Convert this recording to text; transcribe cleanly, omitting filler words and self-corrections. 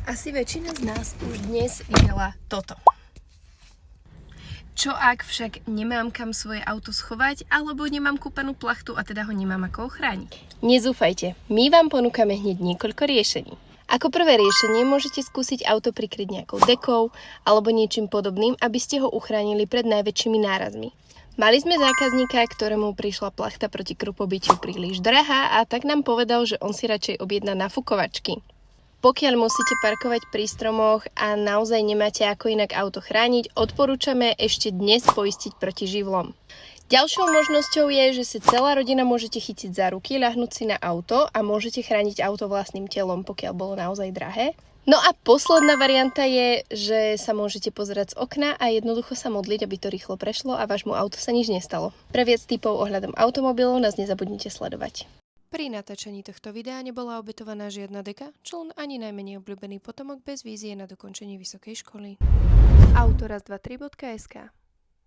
Asi väčšina z nás už dnes videla toto. Čo ak však nemám kam svoje auto schovať, alebo nemám kúpenú plachtu a teda ho nemám ako ochrániť? Nezúfajte, my vám ponúkame hneď niekoľko riešení. Ako prvé riešenie môžete skúsiť auto prikryť nejakou dekou alebo niečím podobným, aby ste ho uchránili pred najväčšími nárazmi. Mali sme zákazníka, ktorému prišla plachta proti krupobytiu príliš drahá a tak nám povedal, že on si radšej objedná nafukovačky. Pokiaľ musíte parkovať pri stromoch a naozaj nemáte ako inak auto chrániť, odporúčame ešte dnes poistiť proti živlom. Ďalšou možnosťou je, že si celá rodina môžete chytiť za ruky, ľahnúť si na auto a môžete chrániť auto vlastným telom, pokiaľ bolo naozaj drahé. No a posledná varianta je, že sa môžete pozerať z okna a jednoducho sa modliť, aby to rýchlo prešlo a vášmu autu sa nič nestalo. Pre viac tipov ohľadom automobilov nás nezabudnite sledovať. Pri natáčaní tohto videa nebola obetovaná žiadna deka, člen ani najmenej obľúbený potomok bez vízie na dokončenie vysokej školy. Auto raz23.sk